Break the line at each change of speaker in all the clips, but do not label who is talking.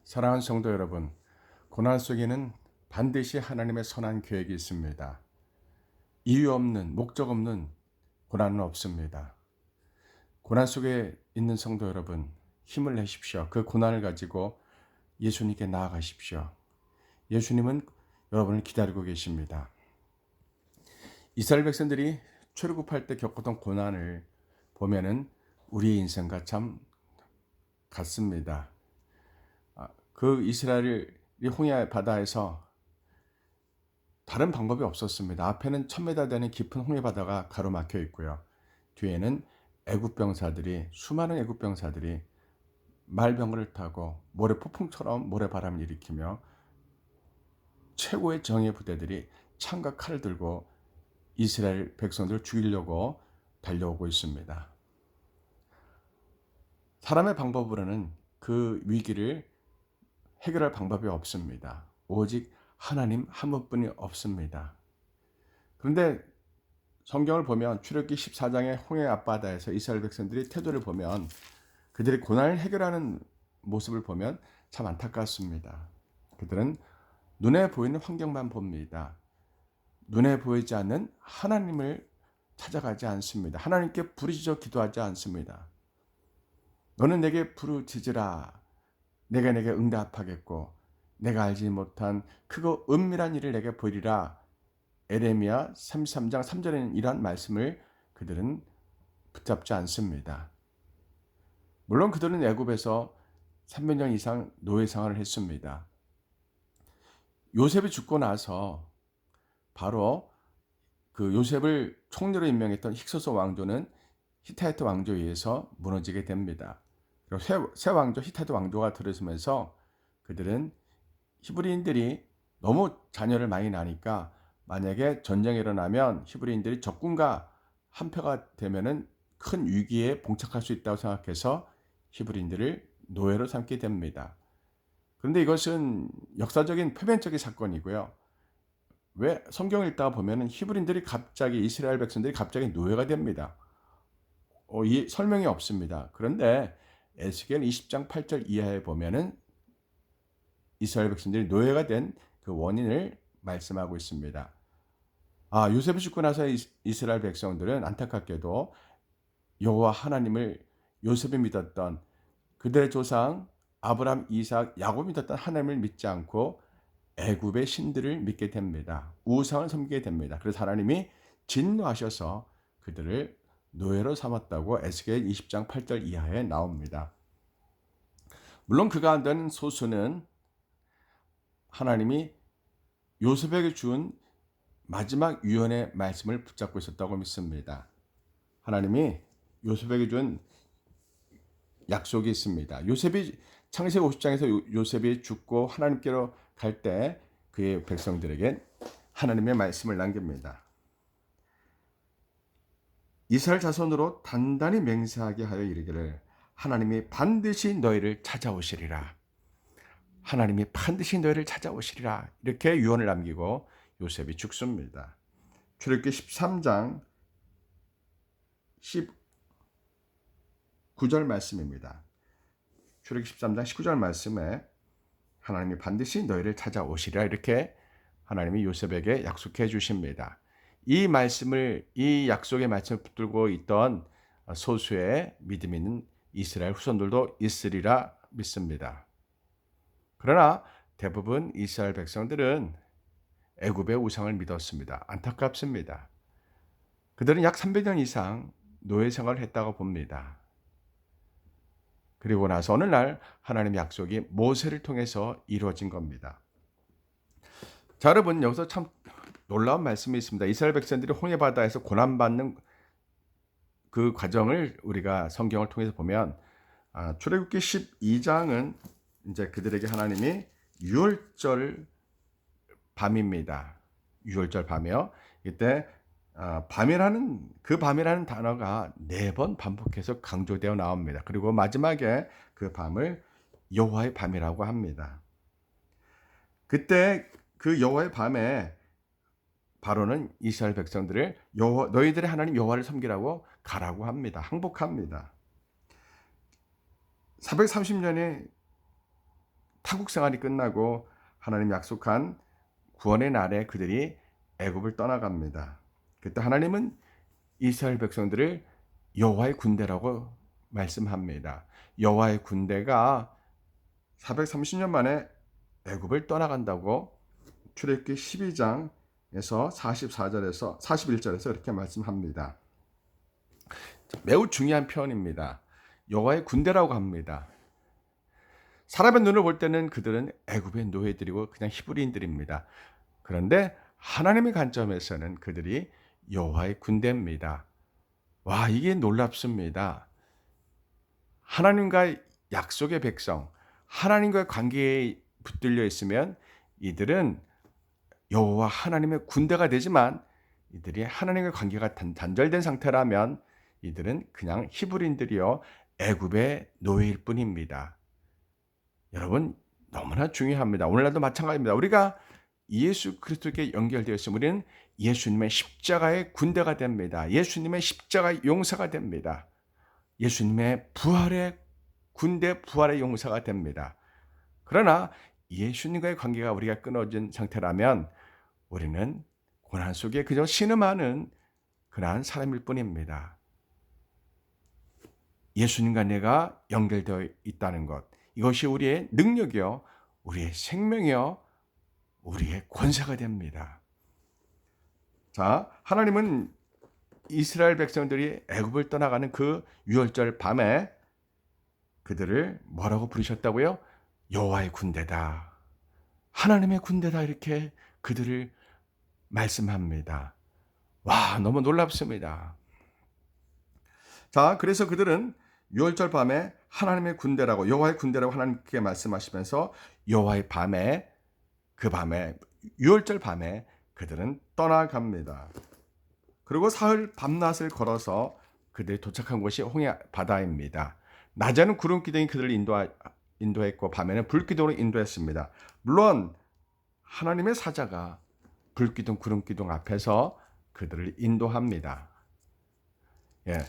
사랑하는 성도 여러분, 고난 속에는 반드시 하나님의 선한 계획이 있습니다. 이유 없는, 목적 없는 고난은 없습니다. 고난 속에 있는 성도 여러분, 힘을 내십시오. 그 고난을 가지고 예수님께 나아가십시오. 예수님은 여러분을 기다리고 계십니다. 이스라엘 백성들이 출애굽할 때 겪었던 고난을 보면은 우리의 인생과 참 같습니다. 그 이스라엘이 홍해 바다에서 다른 방법이 없었습니다. 앞에는 1000m 되는 깊은 홍해 바다가 가로막혀 있고요. 뒤에는 수많은 애굽 병사들이 말병을 타고 폭풍처럼 모래바람을 일으키며 최고의 정예 부대들이 창과 칼을 들고 이스라엘 백성들을 죽이려고 달려오고 있습니다. 사람의 방법으로는 그 위기를 해결할 방법이 없습니다. 오직 하나님 한 분뿐이 없습니다. 그런데 성경을 보면 출애굽기 14장의 홍해 앞바다에서 이스라엘 백성들이 태도를 보면 그들의 고난을 해결하는 모습을 보면 참 안타깝습니다. 그들은 눈에 보이는 환경만 봅니다. 눈에 보이지 않는 하나님을 찾아가지 않습니다. 하나님께 부르짖어 기도하지 않습니다. 너는 내게 부르짖으라. 내가 내게 응답하겠고 내가 알지 못한 크고 은밀한 일을 내게 보이리라. 에레미야 33장 3절에는 이러한 말씀을 그들은 붙잡지 않습니다. 물론 그들은 애굽에서 300년 이상 노예 생활을 했습니다. 요셉이 죽고 나서 바로 그 요셉을 총리로 임명했던 힉소스 왕조는 히타이트 왕조에 의해서 무너지게 됩니다. 그리고 새 왕조 히타이트 왕조가 들어서면서 그들은 히브리인들이 너무 자녀를 많이 낳으니까 만약에 전쟁이 일어나면 히브리인들이 적군과 한패가 되면은 큰 위기에 봉착할 수 있다고 생각해서 히브리인들을 노예로 삼게 됩니다. 그런데 이것은 역사적인 표면적인 사건이고요. 왜 성경을 읽다가 보면은 이스라엘 백성들이 갑자기 노예가 됩니다. 이 설명이 없습니다. 그런데 에스겔 20장 8절 이하에 보면은 이스라엘 백성들이 노예가 된 그 원인을 말씀하고 있습니다. 요셉이 죽고 나서 이스라엘 백성들은 안타깝게도 여호와 하나님을 요셉이 믿었던 그들의 조상 아브라함, 이삭, 야곱이 믿었던 하나님을 믿지 않고 애굽의 신들을 믿게 됩니다. 우상을 섬기게 됩니다. 그래서 하나님이 진노하셔서 그들을 노예로 삼았다고 에스겔 20장 8절 이하에 나옵니다. 물론 그 가운데는 소수는 하나님이 요셉에게 준 마지막 유언의 말씀을 붙잡고 있었다고 믿습니다. 하나님이 요셉에게 준 약속이 있습니다. 창세기 50장에서 요셉이 죽고 하나님께로 갈 때 그의 백성들에게 하나님의 말씀을 남깁니다. 이스라엘 자손으로 단단히 맹세하게 하여 이르기를 하나님이 반드시 너희를 찾아오시리라. 하나님이 반드시 너희를 찾아오시리라. 이렇게 유언을 남기고 요셉이 죽습니다. 출애굽기 13장 19절 말씀입니다. 출애굽기 13장 19절 말씀에 하나님이 반드시 너희를 찾아오시리라 이렇게 하나님이 요셉에게 약속해 주십니다. 이 약속의 말씀을 붙들고 있던 소수의 믿음 있는 이스라엘 후손들도 있으리라 믿습니다. 그러나 대부분 이스라엘 백성들은 애굽의 우상을 믿었습니다. 안타깝습니다. 그들은 약 300년 이상 노예 생활을 했다고 봅니다. 그리고 나서 어느 날 하나님의 약속이 모세를 통해서 이루어진 겁니다. 자, 여러분 여기서 참 놀라운 말씀이 있습니다. 이스라엘 백성들이 홍해 바다에서 고난받는 그 과정을 우리가 성경을 통해서 보면 출애굽기 12장은 이제 그들에게 하나님이 유월절 밤입니다. 유월절 밤이요. 이때 밤이라는 단어가 4번 반복해서 강조되어 나옵니다. 그리고 마지막에 그 밤을 여호와의 밤이라고 합니다. 그때 그 여호와의 밤에 바로는 이스라엘 백성들을 너희들의 하나님 여호와를 섬기라고 가라고 합니다. 항복합니다. 430년의 타국 생활이 끝나고 하나님 약속한 구원의 날에 그들이 애굽을 떠나갑니다. 그때 하나님은 이스라엘 백성들을 여호와의 군대라고 말씀합니다. 여호와의 군대가 430년 만에 애굽을 떠나간다고 출애굽기 12장에서 44절에서 41절에서 이렇게 말씀합니다. 매우 중요한 표현입니다. 여호와의 군대라고 합니다. 사람의 눈을 볼 때는 그들은 애굽의 노예들이고 그냥 히브리인들입니다. 그런데 하나님의 관점에서는 그들이 여호와의 군대입니다. 와, 이게 놀랍습니다. 하나님과 약속의 백성, 하나님과의 관계에 붙들려 있으면 이들은 여호와 하나님의 군대가 되지만 이들이 하나님의 관계가 단절된 상태라면 이들은 그냥 히브리인들이요 애굽의 노예일 뿐입니다. 여러분, 너무나 중요합니다. 오늘날도 마찬가지입니다. 우리가 예수 그리스도께 연결되어 있으면 우리는 예수님의 십자가의 군대가 됩니다. 예수님의 십자가의 용사가 됩니다. 예수님의 부활의 군대, 부활의 용사가 됩니다. 그러나 예수님과의 관계가 우리가 끊어진 상태라면 우리는 고난 속에 그저 신음하는 그러한 사람일 뿐입니다. 예수님과 내가 연결되어 있다는 것, 이것이 우리의 능력이요, 우리의 생명이요, 우리의 권세가 됩니다. 자, 하나님은 이스라엘 백성들이 애굽을 떠나가는 그 유월절 밤에 그들을 뭐라고 부르셨다고요? 여호와의 군대다. 하나님의 군대다. 이렇게 그들을 말씀합니다. 와, 너무 놀랍습니다. 자, 그래서 그들은 유월절 밤에 하나님의 군대라고, 여호와의 군대라고 하나님께 말씀하시면서 여호와의 밤에, 그 밤에, 유월절 밤에 그들은 떠나갑니다. 그리고 사흘 밤낮을 걸어서 그들이 도착한 곳이 홍해 바다입니다. 낮에는 구름 기둥이 그들을 인도했고 밤에는 불기둥으로 인도했습니다. 물론 하나님의 사자가 불기둥, 구름 기둥 앞에서 그들을 인도합니다. 예.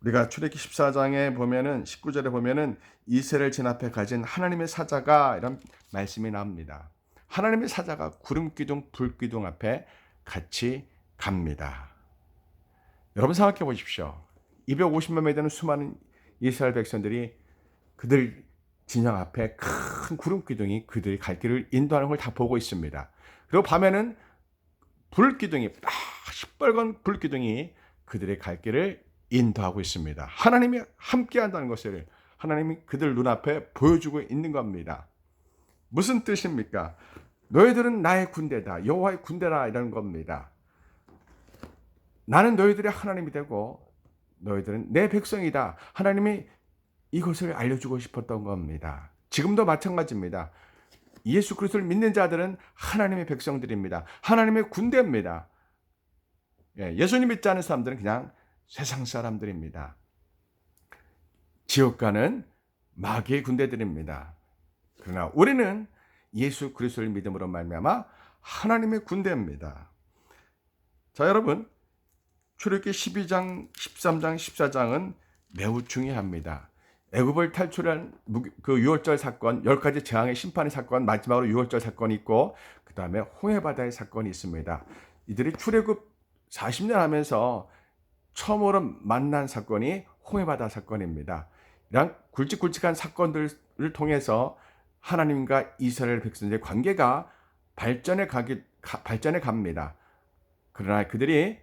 우리가 출애굽기 14장에 보면은 19절에 보면은 이스라엘 진 앞에 가진 하나님의 사자가 이런 말씀이 나옵니다. 하나님의 사자가 구름 기둥, 불 기둥 앞에 같이 갑니다. 여러분 생각해 보십시오. 250만 명이 되는 수많은 이스라엘 백성들이 그들 진영 앞에 큰 구름 기둥이 그들이 갈 길을 인도하는 걸 다 보고 있습니다. 그리고 밤에는 불 기둥이, 시뻘건 불 기둥이 그들의 갈 길을 인도하고 있습니다. 하나님이 함께 한다는 것을 하나님이 그들 눈앞에 보여주고 있는 겁니다. 무슨 뜻입니까? 너희들은 나의 군대다. 여호와의 군대라, 이런 겁니다. 나는 너희들의 하나님이 되고 너희들은 내 백성이다. 하나님이 이것을 알려주고 싶었던 겁니다. 지금도 마찬가지입니다. 예수 그리스도를 믿는 자들은 하나님의 백성들입니다. 하나님의 군대입니다. 예수님 믿지 않은 사람들은 그냥 세상 사람들입니다. 지옥 가는 마귀의 군대들입니다. 그러나 우리는 예수 그리스도를 믿음으로 말미암아 하나님의 군대입니다. 자, 여러분, 출애굽기 12장, 13장, 14장은 매우 중요합니다. 애굽을 탈출한 그 유월절 사건, 10가지 재앙의 심판의 사건, 마지막으로 유월절 사건이 있고 그 다음에 홍해바다의 사건이 있습니다. 이들이 출애굽 40년 하면서 처음으로 만난 사건이 홍해바다 사건입니다. 이런 굵직굵직한 사건들을 통해서 하나님과 이스라엘 백성들의 관계가 발전해 갑니다. 그러나 그들이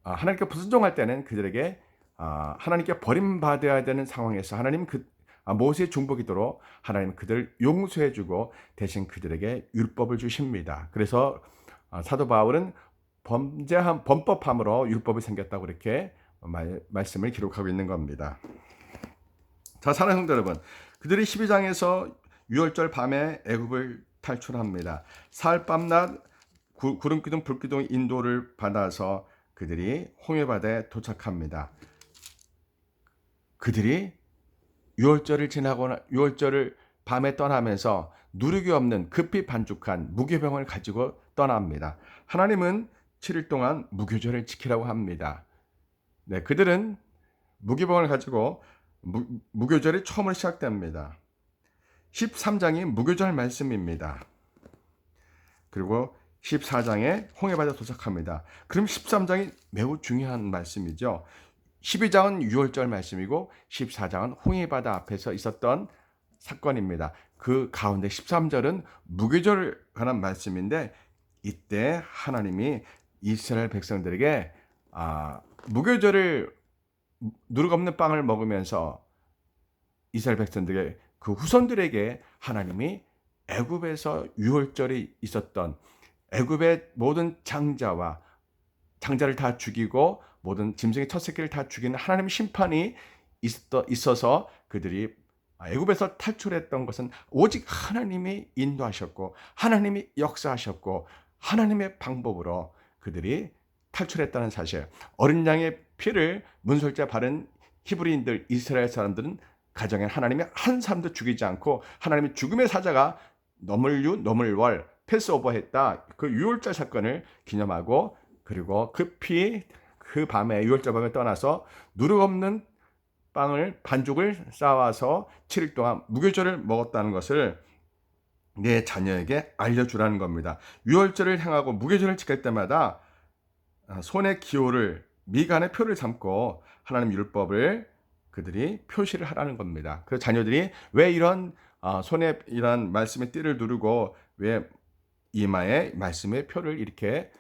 하나님께 불순종할 때는 그들에게 하나님께 버림받아야 되는 상황에서 하나님 모세의 중보기도로 하나님 그들을 용서해주고 대신 그들에게 율법을 주십니다. 그래서 사도 바울은 범법함으로 율법이 생겼다고 이렇게 말씀을 기록하고 있는 겁니다. 자, 사랑하는 성도 여러분, 그들이 12장에서 유월절 밤에 애굽을 탈출합니다. 사흘 밤낮 구름 기둥 불 기둥 인도를 받아서 그들이 홍해바다에 도착합니다. 그들이 유월절을 지나거나 유월절을 밤에 떠나면서 누룩이 없는 급히 반죽한 무교병을 가지고 떠납니다. 하나님은 7일 동안 무교절을 지키라고 합니다. 네, 그들은 무교병을 가지고 무교절이 처음으로 시작됩니다. 13장이 무교절 말씀입니다. 그리고 14장에 홍해바다에 도착합니다. 그럼 13장이 매우 중요한 말씀이죠. 12장은 유월절 말씀이고 14장은 홍해바다 앞에서 있었던 사건입니다. 그 가운데 13절은 무교절에 관한 말씀인데, 이때 하나님이 이스라엘 백성들에게 무교절을 누룩 없는 빵을 먹으면서 이스라엘 백성들에게, 그 후손들에게 하나님이 애굽에서 유월절이 있었던 애굽의 모든 장자를 다 죽이고 모든 짐승의 첫 새끼를 다 죽이는 하나님의 심판이 있어서 그들이 애굽에서 탈출했던 것은 오직 하나님이 인도하셨고 하나님이 역사하셨고 하나님의 방법으로 그들이 탈출했다는 사실. 어린 양의 피를 문설주에 바른 히브리인들, 이스라엘 사람들은 가정에 하나님이 한 사람도 죽이지 않고 하나님의 죽음의 사자가 너물월 패스오버했다, 그 유월절 사건을 기념하고, 그리고 그 밤에 유월절 밤에 떠나서 누룩 없는 반죽을 쌓아서 7일 동안 무교절을 먹었다는 것을 내 자녀에게 알려주라는 겁니다. 유월절을 행하고 무교절을 지킬 때마다 손의 기호를, 미간의 표를 삼고 하나님 율법을 그들이 표시를 하라는 겁니다. 그 자녀들이 왜 이런 손에 이런 말씀의 띠를 누르고 왜 이마에 말씀의 표를 이렇게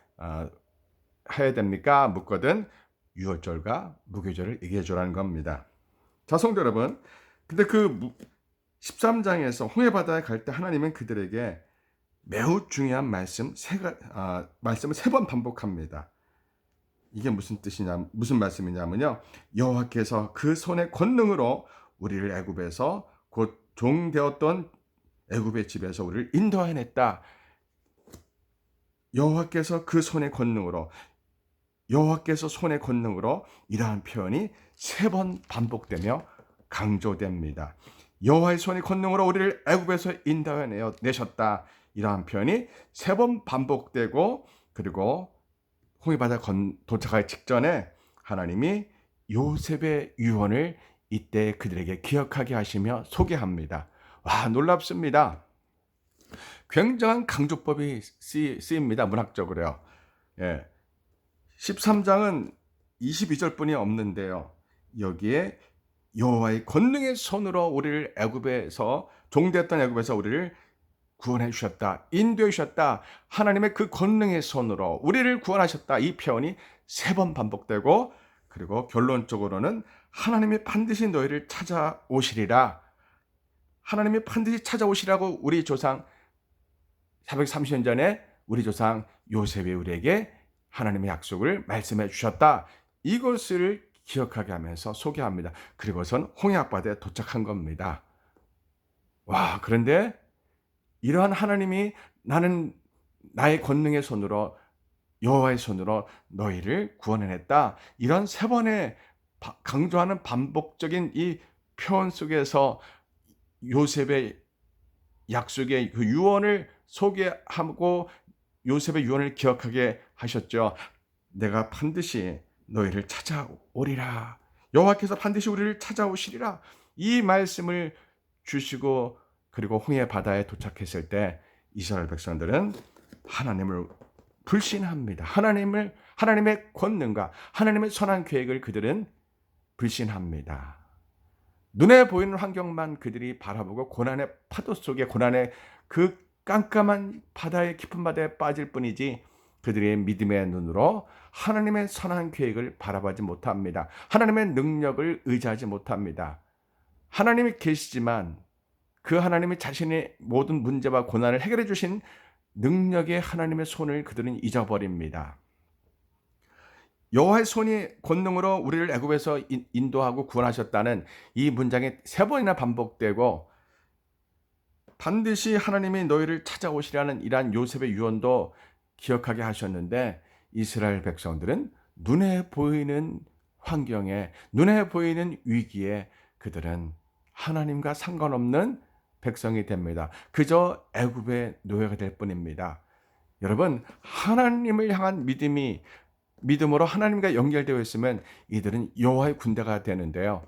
해야 됩니까? 묻거든 유월절과 무교절을 얘기해 주라는 겁니다. 자, 성도 여러분, 근데 그 13장에서 홍해바다에 갈 때 하나님은 그들에게 매우 중요한 말씀을 3번 반복합니다. 이게 무슨 말씀이냐면요, 여호와께서 그 손의 권능으로 우리를 애굽에서 곧 종되었던 애굽의 집에서 우리를 인도해냈다. 여호와께서 그 손의 권능으로, 여호와께서 손의 권능으로, 이러한 표현이 3번 반복되며 강조됩니다. 여호와의 손의 권능으로 우리를 애굽에서 인도해내셨다. 이러한 표현이 3번 반복되고, 그리고 홍해바다 도착하기 직전에 하나님이 요셉의 유언을 이때 그들에게 기억하게 하시며 소개합니다. 와, 놀랍습니다. 굉장한 강조법이 쓰입니다. 문학적으로요. 13장은 22절뿐이 없는데요, 여기에 여호와의 권능의 손으로 우리를 애굽에서, 종되었던 애굽에서 우리를 구원해 주셨다, 인도해 주셨다, 하나님의 그 권능의 손으로 우리를 구원하셨다, 이 표현이 3번 반복되고, 그리고 결론적으로는 하나님이 반드시 너희를 찾아오시리라, 하나님이 반드시 찾아오시라고 우리 조상 430년 전에 우리 조상 요셉이 우리에게 하나님의 약속을 말씀해 주셨다, 이것을 기억하게 하면서 소개합니다. 그리고선 홍해 앞바다에 도착한 겁니다. 와, 그런데 이러한 하나님이 나는 나의 권능의 손으로, 여호와의 손으로 너희를 구원해냈다, 이런 3번의 강조하는 반복적인 이 표현 속에서 요셉의 약속의 그 유언을 소개하고 요셉의 유언을 기억하게 하셨죠. 내가 반드시 너희를 찾아오리라, 여호와께서 반드시 우리를 찾아오시리라, 이 말씀을 주시고, 그리고 홍해 바다에 도착했을 때 이스라엘 백성들은 하나님을 불신합니다. 하나님의 권능과 하나님의 선한 계획을 그들은 불신합니다. 눈에 보이는 환경만 그들이 바라보고 고난의 파도 속에, 고난의 그 깜깜한 바다의 깊은 바다에 빠질 뿐이지, 그들의 믿음의 눈으로 하나님의 선한 계획을 바라보지 못합니다. 하나님의 능력을 의지하지 못합니다. 하나님이 계시지만 그 하나님이 자신의 모든 문제와 고난을 해결해 주신 능력의 하나님의 손을 그들은 잊어버립니다. 여호와의 손이 권능으로 우리를 애굽에서 인도하고 구원하셨다는 이 문장이 3번이나 반복되고, 반드시 하나님이 너희를 찾아오시라는 이러한 요셉의 유언도 기억하게 하셨는데, 이스라엘 백성들은 눈에 보이는 환경에, 눈에 보이는 위기에 그들은 하나님과 상관없는 백성이 됩니다. 그저 애굽의 노예가 될 뿐입니다. 여러분, 하나님을 향한 믿음으로 하나님과 연결되어 있으면 이들은 여호와의 군대가 되는데요,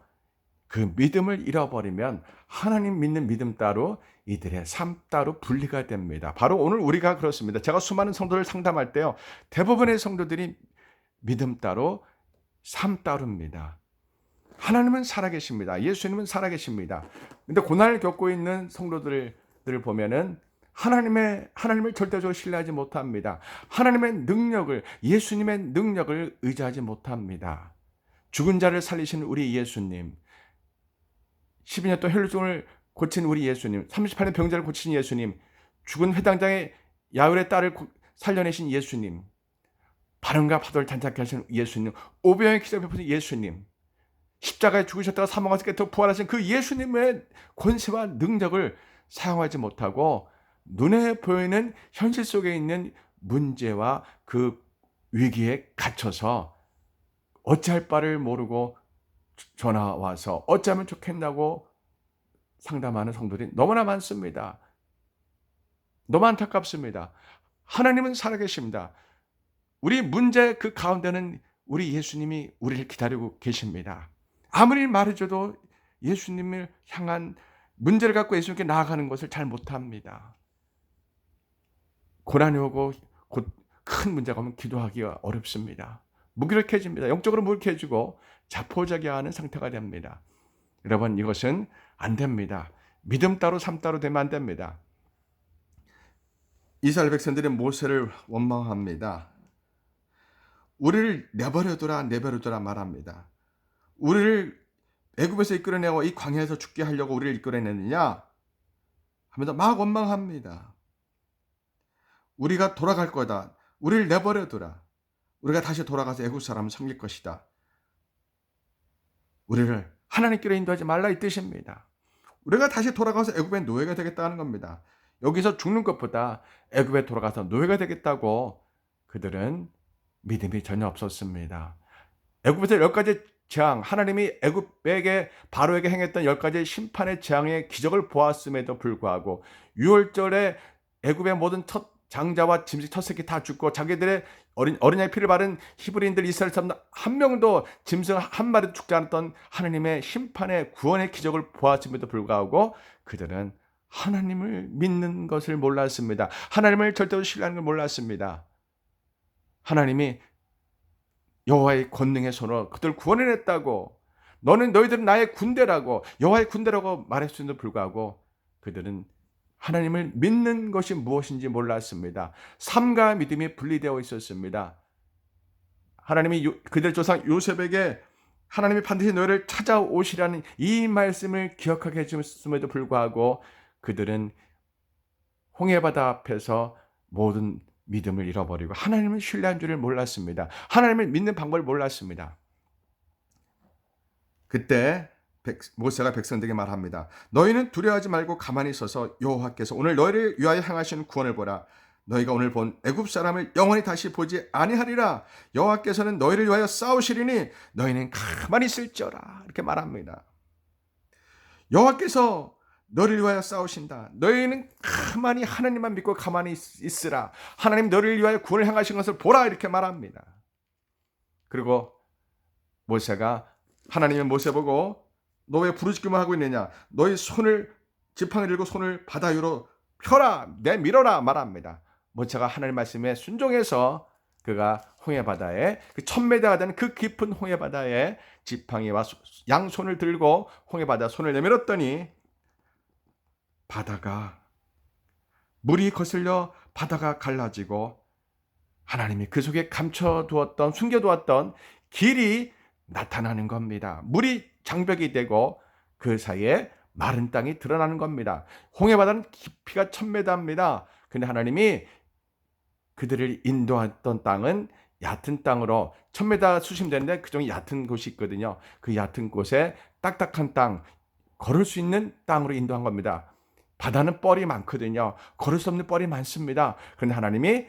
그 믿음을 잃어버리면, 하나님 믿는 믿음 따로 이들의 삶 따로 분리가 됩니다. 바로 오늘 우리가 그렇습니다. 제가 수많은 성도를 상담할 때요, 대부분의 성도들이 믿음 따로 삶 따로입니다. 하나님은 살아계십니다. 예수님은 살아계십니다. 근데 고난을 겪고 있는 성도들을 보면은 하나님을 절대적으로 신뢰하지 못합니다. 하나님의 능력을, 예수님의 능력을 의지하지 못합니다. 죽은 자를 살리신 우리 예수님, 12년 동안 혈루증을 고친 우리 예수님, 38년 병자를 고친 예수님, 죽은 회당장의 야율의 딸을 살려내신 예수님, 바람과 파도를 단짝게 하신 예수님, 오병의 기적을 베푸신 예수님, 십자가에 죽으셨다가 사망하셔서 깨뜨려 부활하신 그 예수님의 권세와 능력을 사용하지 못하고 눈에 보이는 현실 속에 있는 문제와 그 위기에 갇혀서 어찌할 바를 모르고 전화 와서 어찌하면 좋겠다고 상담하는 성도들이 너무나 많습니다. 너무 안타깝습니다. 하나님은 살아계십니다. 우리 문제 그 가운데는 우리 예수님이 우리를 기다리고 계십니다. 아무리 말해줘도 예수님을 향한 문제를 갖고 예수님께 나아가는 것을 잘 못합니다. 고난이 오고 곧 큰 문제가 오면 기도하기가 어렵습니다. 무기력해집니다. 영적으로 무기력해지고 자포자기하는 상태가 됩니다. 여러분, 이것은 안 됩니다. 믿음 따로 삶 따로 되면 안 됩니다. 이스라엘 백성들이 모세를 원망합니다. 우리를 내버려두라 말합니다. 우리를 애굽에서 이끌어내고 이 광야에서 죽게 하려고 우리를 이끌어내느냐 하면서 막 원망합니다. 우리가 돌아갈 거다. 우리를 내버려두라. 우리가 다시 돌아가서 애굽 사람을 섬길 것이다. 우리를 하나님께로 인도하지 말라 이 뜻입니다. 우리가 다시 돌아가서 애굽의 노예가 되겠다는 겁니다. 여기서 죽는 것보다 애굽에 돌아가서 노예가 되겠다고 그들은 믿음이 전혀 없었습니다. 애굽에서 10가지 재앙, 하나님이 애굽에게 바로에게 행했던 10가지 심판의 재앙의 기적을 보았음에도 불구하고 6월절에 애굽의 모든 첫 장자와 짐승 첫 새끼 다 죽고 자기들의 어린 양의 피를 바른 히브리인들 이스라엘 사람들 한 명도 짐승 한 마리도 죽지 않았던 하나님의 심판의 구원의 기적을 보았음에도 불구하고 그들은 하나님을 믿는 것을 몰랐습니다. 하나님을 절대로 신뢰하는 걸 몰랐습니다. 하나님이 여호와의 권능의 손으로 그들을 구원해냈다고, 너희들은 나의 군대라고, 여호와의 군대라고 말했음에도 불구하고 그들은 하나님을 믿는 것이 무엇인지 몰랐습니다. 삶과 믿음이 분리되어 있었습니다. 하나님이 그들 조상 요셉에게 하나님이 반드시 너희를 찾아오시라는 이 말씀을 기억하게 해주셨음에도 불구하고 그들은 홍해바다 앞에서 모든 믿음을 잃어버리고 하나님을 신뢰한 줄을 몰랐습니다. 하나님을 믿는 방법을 몰랐습니다. 그때 모세가 백성들에게 말합니다. 너희는 두려워하지 말고 가만히 있어서 여호와께서 오늘 너희를 위하여 향하시는 구원을 보라. 너희가 오늘 본 애굽 사람을 영원히 다시 보지 아니하리라. 여호와께서는 너희를 위하여 싸우시리니 너희는 가만히 있을지어라. 이렇게 말합니다. 여호와께서 너를 위하여 싸우신다. 너희는 가만히 하나님만 믿고 가만히 있으라. 하나님 너를 위하여 구원을 향하신 것을 보라. 이렇게 말합니다. 그리고 모세가 하나님은 모세 보고 너 왜 부르짖기만 하고 있느냐? 너희 손을 지팡이를 들고 손을 바다 위로 펴라, 내밀어라 말합니다. 모세가 하나님 말씀에 순종해서 그가 홍해 바다에 그 1000m가 되는 그 깊은 홍해 바다에 지팡이와 양손을 들고 홍해 바다 손을 내밀었더니 바다가 물이 거슬려 바다가 갈라지고 하나님이 그 속에 감춰두었던 숨겨두었던 길이 나타나는 겁니다. 물이 장벽이 되고 그 사이에 마른 땅이 드러나는 겁니다. 홍해바다는 깊이가 1000m입니다. 근데 하나님이 그들을 인도했던 땅은 얕은 땅으로 1000m 수심되는데 그중에 얕은 곳이 있거든요. 그 얕은 곳에 딱딱한 땅, 걸을 수 있는 땅으로 인도한 겁니다. 바다는 뻘이 많거든요. 걸을 수 없는 뻘이 많습니다. 그런데 하나님이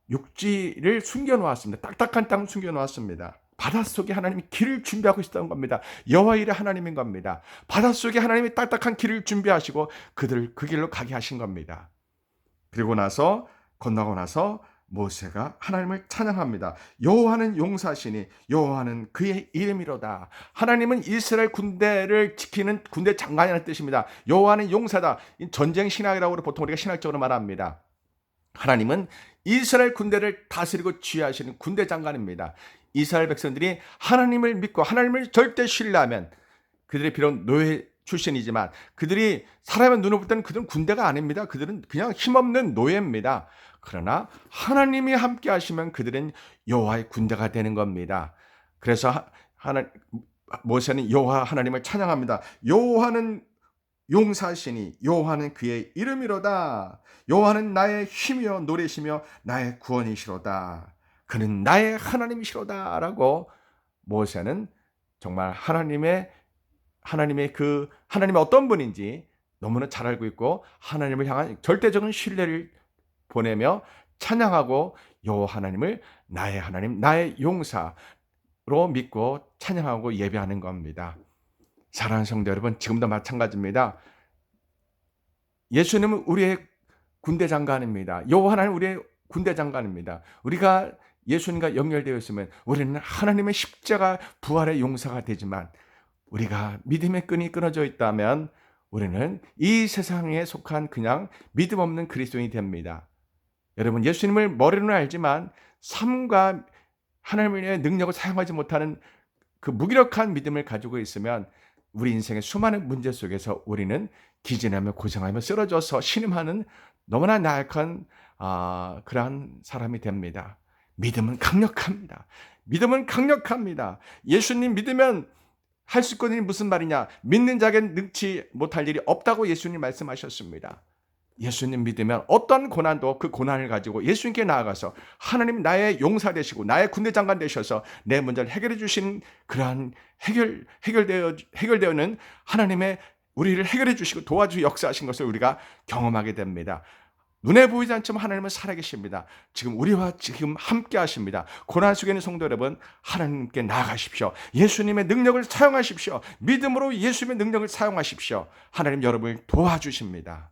육지를 숨겨놓았습니다. 딱딱한 땅을 숨겨놓았습니다. 바닷속에 하나님이 길을 준비하고 있었던 겁니다. 여호와 일의 하나님인 겁니다. 바닷속에 하나님이 딱딱한 길을 준비하시고 그들을 그 길로 가게 하신 겁니다. 그리고 나서 건너고 나서 모세가 하나님을 찬양합니다. 여호와는 용사시니 여호와는 그의 이름이로다. 하나님은 이스라엘 군대를 지키는 군대 장관이라는 뜻입니다. 여호와는 용사다. 전쟁 신학이라고 보통 우리가 신학적으로 말합니다. 하나님은 이스라엘 군대를 다스리고 지휘하시는 군대 장관입니다. 이스라엘 백성들이 하나님을 믿고 하나님을 절대 신뢰하면, 그들이 비록 노예 출신이지만 그들이 사람의 눈을 볼 때는 그들은 군대가 아닙니다. 그들은 그냥 힘없는 노예입니다. 그러나 하나님이 함께 하시면 그들은 여호와의 군대가 되는 겁니다. 그래서 모세는 여호와 하나님을 찬양합니다. 여호와는 용사시니 여호와는 그의 이름이로다. 여호와는 나의 힘이요 노래시며 나의 구원이시로다. 그는 나의 하나님이시로다 라고 모세는 정말 하나님의 어떤 분인지 너무나 잘 알고 있고 하나님을 향한 절대적인 신뢰를 보내며 찬양하고 여호와 하나님을 나의 하나님, 나의 용사로 믿고 찬양하고 예배하는 겁니다. 사랑하는 성도 여러분, 지금도 마찬가지입니다. 예수님은 우리의 군대 장관입니다. 여호와 하나님 우리의 군대 장관입니다. 우리가 예수님과 연결되어 있으면 우리는 하나님의 십자가 부활의 용사가 되지만, 우리가 믿음의 끈이 끊어져 있다면 우리는 이 세상에 속한 그냥 믿음 없는 그리스도인이 됩니다. 여러분, 예수님을 머리로는 알지만 삶과 하나님의 능력을 사용하지 못하는 그 무기력한 믿음을 가지고 있으면 우리 인생의 수많은 문제 속에서 우리는 기진하며 고생하며 쓰러져서 신음하는 너무나 나약한 그러한 사람이 됩니다. 믿음은 강력합니다. 믿음은 강력합니다. 예수님 믿으면 할 수 있거든요. 무슨 말이냐? 믿는 자에겐 능치 못할 일이 없다고 예수님 말씀하셨습니다. 예수님 믿으면 어떤 고난도 그 고난을 가지고 예수님께 나아가서 하나님 나의 용사 되시고 나의 군대 장관 되셔서 내 문제를 해결해 주신 그러한 해결되어는 하나님의 우리를 해결해 주시고 도와주 역사하신 것을 우리가 경험하게 됩니다. 눈에 보이지 않지만 하나님은 살아계십니다. 지금 우리와 지금 함께 하십니다. 고난 속에 있는 성도 여러분, 하나님께 나아가십시오. 예수님의 능력을 사용하십시오. 믿음으로 예수님의 능력을 사용하십시오. 하나님 여러분을 도와주십니다.